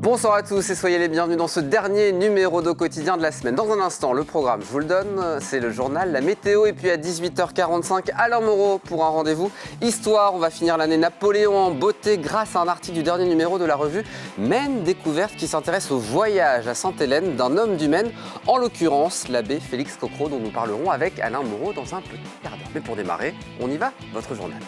Bonsoir à tous et soyez les bienvenus dans ce dernier numéro de quotidien de la semaine. Dans un instant, le programme, je vous le donne, c'est le journal, la météo et puis à 18h45, Alain Moreau pour un rendez-vous histoire. On va finir l'année Napoléon en beauté grâce à un article du dernier numéro de la revue Maine Découverte qui s'intéresse au voyage à Sainte-Hélène d'un homme du Maine, en l'occurrence l'abbé Félix Cocro dont nous parlerons avec Alain Moreau dans un petit quart d'heure. Mais pour démarrer, on y va, votre journal.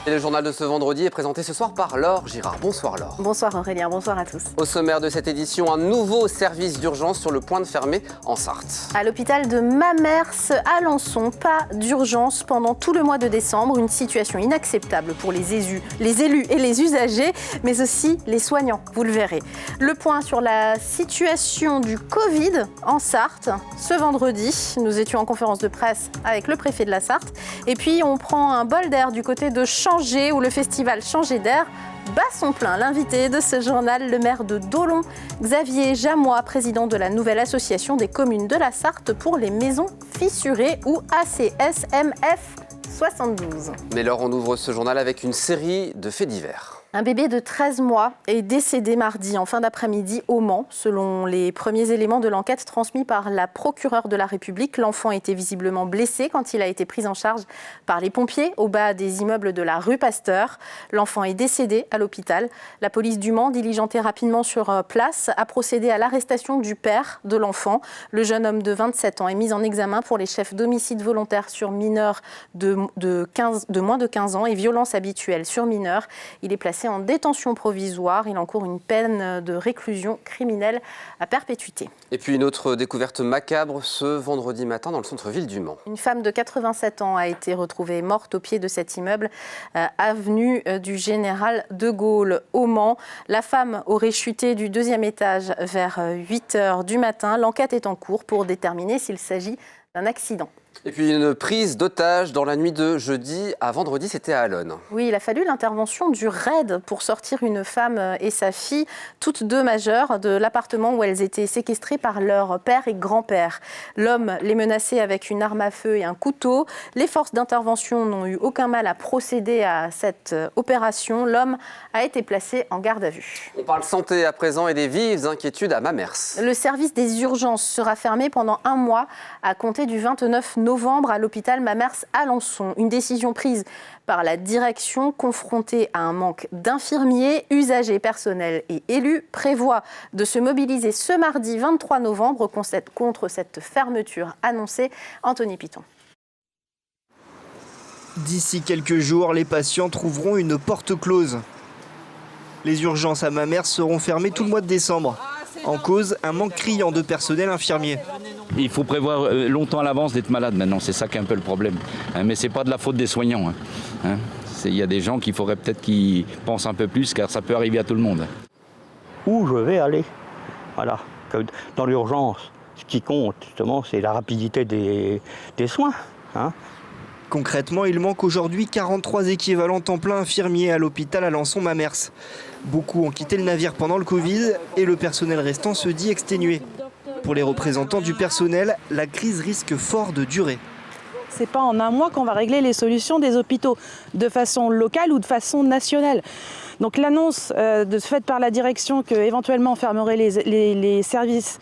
Et le journal de ce vendredi est présenté ce soir par Laure Girard. Bonsoir Laure. Bonsoir Aurélien, bonsoir à tous. Au sommaire de cette édition, un nouveau service d'urgence sur le point de fermer en Sarthe. À l'hôpital de Mamers, Alençon, pas d'urgence pendant tout le mois de décembre. Une situation inacceptable pour les élus et les usagers, mais aussi les soignants, vous le verrez. Le point sur la situation du Covid en Sarthe. Ce vendredi, nous étions en conférence de presse avec le préfet de la Sarthe. Et puis, on prend un bol d'air du côté de où le festival Changer d'air bat son plein. L'invité de ce journal, le maire de Dolon, Xavier Jamois, président de la nouvelle association des communes de la Sarthe pour les maisons fissurées ou ACSMF 72. Mais Laure, on ouvre ce journal avec une série de faits divers. Un bébé de 13 mois est décédé mardi en fin d'après-midi au Mans. Selon les premiers éléments de l'enquête transmis par la procureure de la République, l'enfant était visiblement blessé quand il a été pris en charge par les pompiers au bas des immeubles de la rue Pasteur. L'enfant est décédé à l'hôpital. La police du Mans, diligentée rapidement sur place, a procédé à l'arrestation du père de l'enfant. Le jeune homme de 27 ans est mis en examen pour les chefs d'homicide volontaire sur mineurs de moins de 15 ans et violence habituelle sur mineurs. Il est placé en détention provisoire. Il encourt une peine de réclusion criminelle à perpétuité. Et puis une autre découverte macabre ce vendredi matin dans le centre-ville du Mans. Une femme de 87 ans a été retrouvée morte au pied de cet immeuble, avenue du Général de Gaulle au Mans. La femme aurait chuté du 2e étage vers 8h du matin. L'enquête est en cours pour déterminer s'il s'agit d'un accident. Et puis une prise d'otage dans la nuit de jeudi à vendredi, c'était à Allonne. Oui, il a fallu l'intervention du RAID pour sortir une femme et sa fille, toutes deux majeures, de l'appartement où elles étaient séquestrées par leur père et grand-père. L'homme les menaçait avec une arme à feu et un couteau. Les forces d'intervention n'ont eu aucun mal à procéder à cette opération. L'homme a été placé en garde à vue. On parle santé à présent et des vives inquiétudes à Mamers. Le service des urgences sera fermé pendant un mois à compter du 29 novembre à l'hôpital Mamers Alençon. Une décision prise par la direction confrontée à un manque d'infirmiers, usagers, personnels et élus prévoit de se mobiliser ce mardi 23 novembre contre cette fermeture annoncée. Anthony Piton. D'ici quelques jours, les patients trouveront une porte close. Les urgences à Mamers seront fermées tout le mois de décembre. En cause, un manque criant de personnel infirmier. Il faut prévoir longtemps à l'avance d'être malade maintenant, c'est ça qui est un peu le problème. Mais c'est pas de la faute des soignants. Il y a des gens qu'il faudrait peut-être qu'ils pensent un peu plus, car ça peut arriver à tout le monde. Où je vais aller, voilà. Dans l'urgence, ce qui compte justement, c'est la rapidité des soins. Concrètement, il manque aujourd'hui 43 équivalents temps plein infirmiers à l'hôpital Alençon-Mamers. Beaucoup ont quitté le navire pendant le Covid et le personnel restant se dit exténué. Pour les représentants du personnel, la crise risque fort de durer. C'est pas en un mois qu'on va régler les solutions des hôpitaux, de façon locale ou de façon nationale. Donc l'annonce faite par la direction qu'éventuellement on fermerait les services,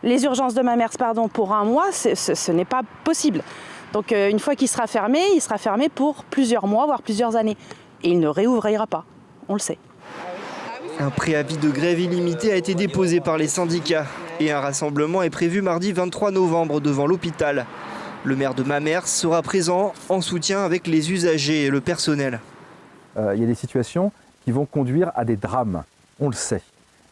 les urgences de Mamers pour un mois, ce n'est pas possible. Donc une fois qu'il sera fermé pour plusieurs mois, voire plusieurs années. Et il ne réouvrira pas, on le sait. Un préavis de grève illimité a été déposé par les syndicats et un rassemblement est prévu mardi 23 novembre devant l'hôpital. Le maire de Mamers sera présent en soutien avec les usagers et le personnel. Il y a des situations qui vont conduire à des drames, on le sait.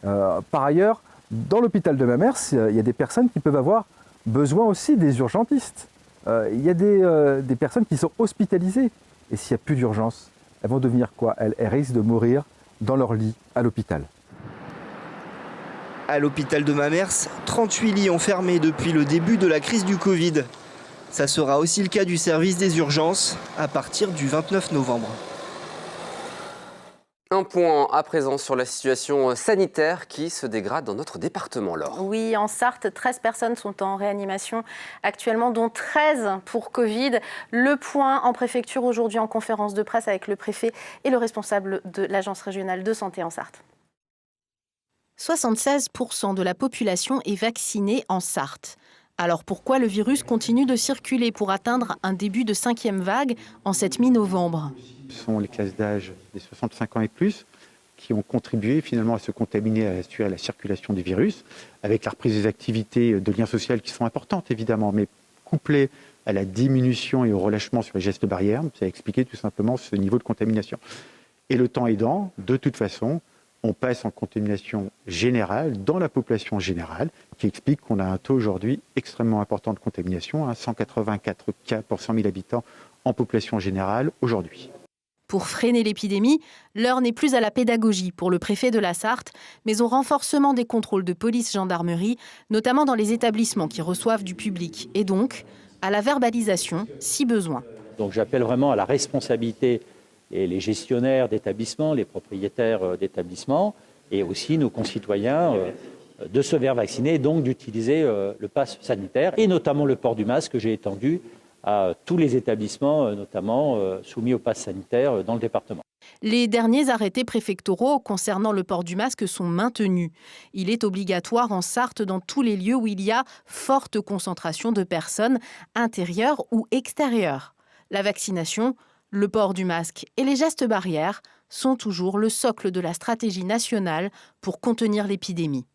Par ailleurs, dans l'hôpital de Mamers, il y a des personnes qui peuvent avoir besoin aussi des urgentistes. Il y a des personnes qui sont hospitalisées. Et s'il n'y a plus d'urgence, elles vont devenir quoi ? Elles risquent de mourir dans leur lit à l'hôpital. À l'hôpital de Mamers, 38 lits ont fermé depuis le début de la crise du Covid. Ça sera aussi le cas du service des urgences à partir du 29 novembre. Un Un point à présent sur la situation sanitaire qui se dégrade dans notre département, Laure. Oui, en Sarthe, 13 personnes sont en réanimation actuellement, dont 13 pour Covid. Le point en préfecture aujourd'hui en conférence de presse avec le préfet et le responsable de l'Agence régionale de santé en Sarthe. 76% de la population est vaccinée en Sarthe. Alors pourquoi le virus continue de circuler pour atteindre un début de 5e vague en cette mi-novembre ? Ce sont les classes d'âge des 65 ans et plus qui ont contribué finalement à se contaminer, à assurer la circulation du virus, avec la reprise des activités de lien social qui sont importantes évidemment, mais couplées à la diminution et au relâchement sur les gestes barrières, ça a expliqué tout simplement ce niveau de contamination. Et le temps aidant, de toute façon, on passe en contamination générale dans la population générale, qui explique qu'on a un taux aujourd'hui extrêmement important de contamination, 184 cas pour 100 000 habitants en population générale aujourd'hui. Pour freiner l'épidémie, l'heure n'est plus à la pédagogie pour le préfet de la Sarthe, mais au renforcement des contrôles de police-gendarmerie, notamment dans les établissements qui reçoivent du public, et donc à la verbalisation si besoin. Donc j'appelle vraiment à la responsabilité et les gestionnaires d'établissements, les propriétaires d'établissements et aussi nos concitoyens de se faire vacciner et donc d'utiliser le pass sanitaire et notamment le port du masque que j'ai étendu à tous les établissements, notamment soumis au pass sanitaire dans le département. Les derniers arrêtés préfectoraux concernant le port du masque sont maintenus. Il est obligatoire en Sarthe dans tous les lieux où il y a forte concentration de personnes, intérieures ou extérieures. La vaccination, le port du masque et les gestes barrières sont toujours le socle de la stratégie nationale pour contenir l'épidémie.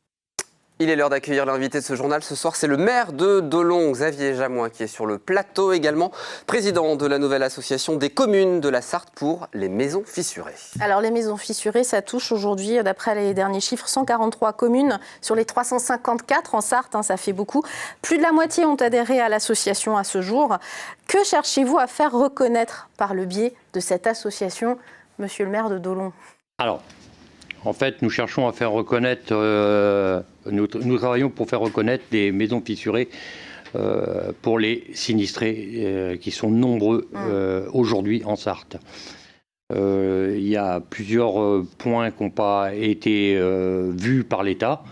Il est l'heure d'accueillir l'invité de ce journal. Ce soir, c'est le maire de Dolon, Xavier Jamoin, qui est sur le plateau également, président de la nouvelle association des communes de la Sarthe pour les maisons fissurées. Alors les maisons fissurées, ça touche aujourd'hui, d'après les derniers chiffres, 143 communes sur les 354 en Sarthe, ça fait beaucoup. Plus de la moitié ont adhéré à l'association à ce jour. Que cherchez-vous à faire reconnaître par le biais de cette association, monsieur le maire de Dolon ? Alors, en fait, nous cherchons à faire reconnaître, nous travaillons pour faire reconnaître des maisons fissurées pour les sinistrés qui sont nombreux aujourd'hui en Sarthe. Il y a plusieurs points qui n'ont pas été vus par l'État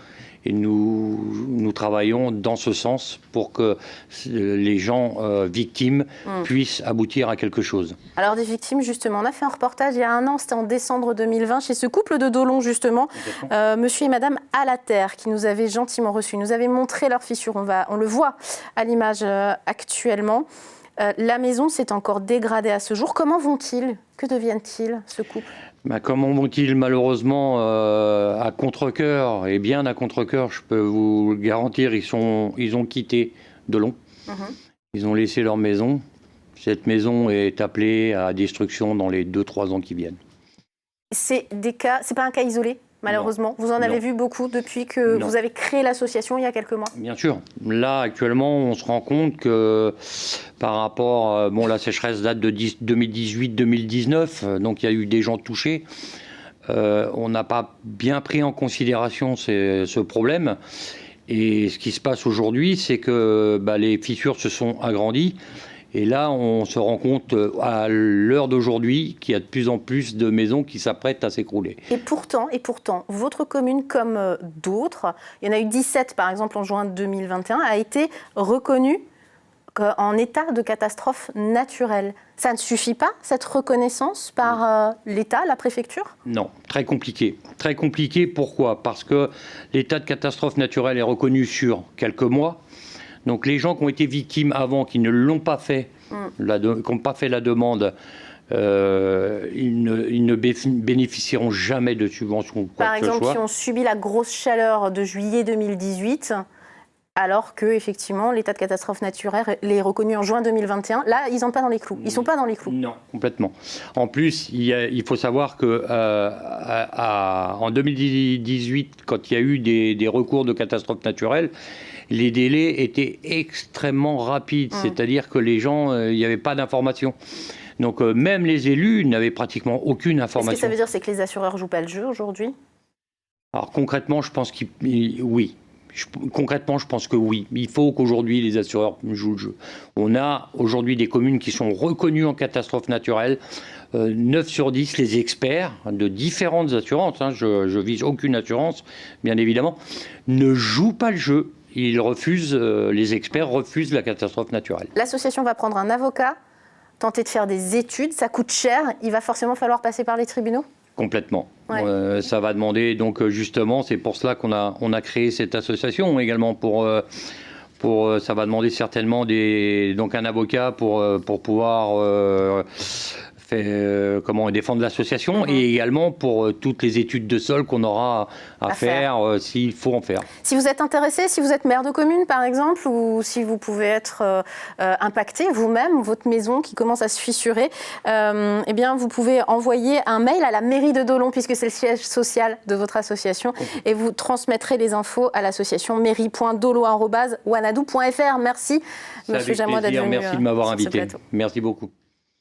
et nous travaillons dans ce sens pour que les gens victimes puissent aboutir à quelque chose. Alors des victimes, justement, on a fait un reportage il y a un an, c'était en décembre 2020, chez ce couple de Dolon, justement, monsieur et madame Alater, qui nous avaient gentiment reçus, nous avaient montré leurs fissures, on le voit à l'image actuellement. La maison s'est encore dégradée à ce jour. Comment vont-ils ? Que deviennent-ils, ce couple ? Comment vont-ils malheureusement à contre-cœur, et bien à contre-cœur, je peux vous le garantir, ils ont quitté Dolon, ils ont laissé leur maison. Cette maison est appelée à destruction dans les 2-3 ans qui viennent. C'est pas un cas isolé, malheureusement. Vous en avez vu beaucoup depuis que vous avez créé l'association il y a quelques mois. Bien sûr. Là, actuellement, on se rend compte que par rapport... la sécheresse date de 2018-2019, donc il y a eu des gens touchés. On n'a pas bien pris en considération ce problème. Et ce qui se passe aujourd'hui, c'est que les fissures se sont agrandies. Et là, on se rend compte à l'heure d'aujourd'hui qu'il y a de plus en plus de maisons qui s'apprêtent à s'écrouler. Et pourtant, votre commune, comme d'autres, il y en a eu 17 par exemple en juin 2021, a été reconnue en état de catastrophe naturelle. Ça ne suffit pas, cette reconnaissance par l'État, la préfecture ? Non, très compliqué. Très compliqué, pourquoi ? Parce que l'état de catastrophe naturelle est reconnu sur quelques mois. Donc les gens qui ont été victimes avant, qui ne l'ont pas fait, qui n'ont pas fait la demande, ils ne bénéficieront jamais de subventions. Par exemple, qui ont subi la grosse chaleur de juillet 2018, alors que effectivement l'état de catastrophe naturelle est reconnu en juin 2021. Là, ils n'entrent pas dans les clous. Ils sont pas dans les clous. Non, complètement. En plus, il faut savoir que en 2018, quand il y a eu des recours de catastrophe naturelle, les délais étaient extrêmement rapides, c'est-à-dire que les gens, il n'y avait pas d'information. Donc même les élus n'avaient pratiquement aucune information. Ce que ça veut dire, c'est que les assureurs ne jouent pas le jeu aujourd'hui ? Alors concrètement, je pense oui. Concrètement, je pense que oui. Il faut qu'aujourd'hui, les assureurs jouent le jeu. On a aujourd'hui des communes qui sont reconnues en catastrophe naturelle. 9 sur 10, les experts de différentes assurances, je vise aucune assurance, bien évidemment, ne jouent pas le jeu. Ils refusent, les experts refusent la catastrophe naturelle. L'association va prendre un avocat, tenter de faire des études, ça coûte cher, il va forcément falloir passer par les tribunaux ? Complètement. Ouais. Ça va demander, donc justement, c'est pour cela qu'on a créé cette association également ça va demander certainement donc un avocat pour pouvoir défendre l'association et également pour toutes les études de sol qu'on aura à faire s'il faut en faire. Si vous êtes intéressé, si vous êtes maire de commune par exemple, ou si vous pouvez être impacté vous-même, votre maison qui commence à se fissurer, eh bien vous pouvez envoyer un mail à la mairie de Dolon puisque c'est le siège social de votre association et vous transmettrez les infos à l'association mairie.dolo@wanadoo.fr. Merci Monsieur Jamois d'être venu. Merci de m'avoir invité. Merci beaucoup.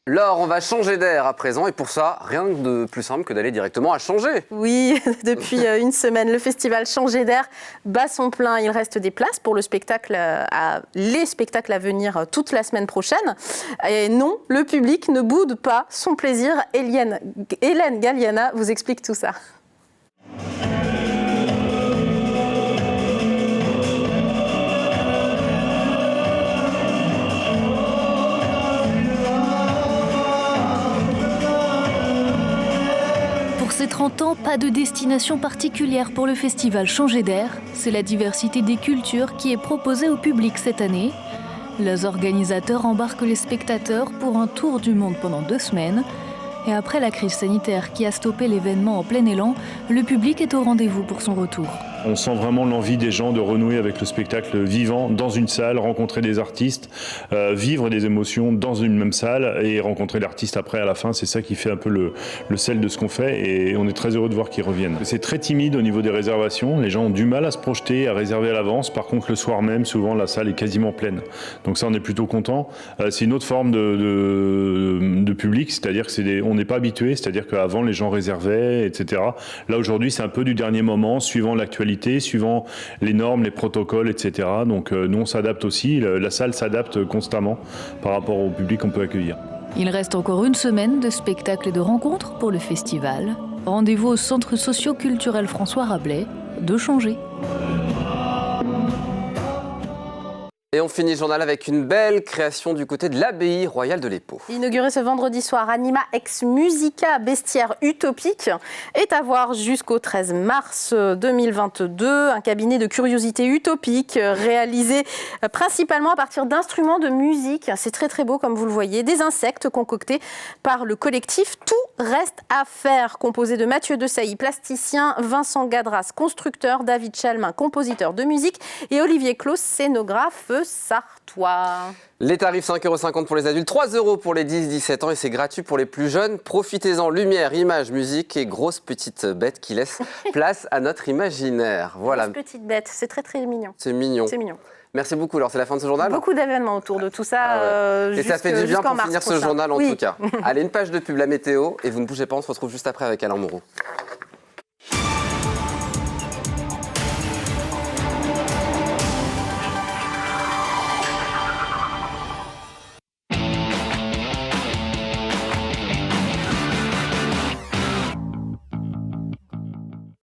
Laure, on va changer d'air à présent et pour ça, rien de plus simple que d'aller directement à Changé. Oui, depuis une semaine, le festival Changer d'air bat son plein. Il reste des places pour les spectacles à venir toute la semaine prochaine. Et non, le public ne boude pas son plaisir. Hélène Galliana vous explique tout ça. Pour ces 30 ans, pas de destination particulière pour le festival Changer d'air. C'est la diversité des cultures qui est proposée au public cette année. Les organisateurs embarquent les spectateurs pour un tour du monde pendant 2 semaines. Et après la crise sanitaire qui a stoppé l'événement en plein élan, le public est au rendez-vous pour son retour. On sent vraiment l'envie des gens de renouer avec le spectacle vivant dans une salle, rencontrer des artistes, vivre des émotions dans une même salle et rencontrer l'artiste après à la fin. C'est ça qui fait un peu le sel de ce qu'on fait et on est très heureux de voir qu'ils reviennent. C'est très timide au niveau des réservations. Les gens ont du mal à se projeter, à réserver à l'avance. Par contre, le soir même, souvent, la salle est quasiment pleine. Donc ça, on est plutôt content. C'est une autre forme de public, c'est-à-dire qu'on n'est pas habitué, c'est-à-dire qu'avant, les gens réservaient, etc. Là, aujourd'hui, c'est un peu du dernier moment, suivant l'actualité, suivant les normes, les protocoles, etc. Donc nous, on s'adapte aussi. La salle s'adapte constamment par rapport au public qu'on peut accueillir. Il reste encore une semaine de spectacles et de rencontres pour le festival. Rendez-vous au Centre socio-culturel François Rabelais de Changé. Et on finit le journal avec une belle création du côté de l'abbaye royale de l'Épau. Inauguré ce vendredi soir, Anima Ex Musica, bestiaire utopique, est à voir jusqu'au 13 mars 2022. Un cabinet de curiosités utopiques réalisé principalement à partir d'instruments de musique. C'est très très beau comme vous le voyez. Des insectes concoctés par le collectif Tout reste à faire, composé de Mathieu Desailly, plasticien, Vincent Gadras, constructeur, David Chalmin, compositeur de musique et Olivier Claus, scénographe sartois. Les tarifs 5,50 € pour les adultes, 3 € pour les 10-17 ans et c'est gratuit pour les plus jeunes. Profitez-en, lumière, images, musique et grosses petites bêtes qui laissent place à notre imaginaire. Voilà. Grosse petite bête, c'est très très mignon. C'est mignon. C'est mignon. Merci beaucoup, alors c'est la fin de ce journal. Beaucoup d'événements autour de tout ça. Et ça fait du bien pour finir ce journal en tout cas. Allez, une page de pub, la météo, et vous ne bougez pas, on se retrouve juste après avec Alain Moreau.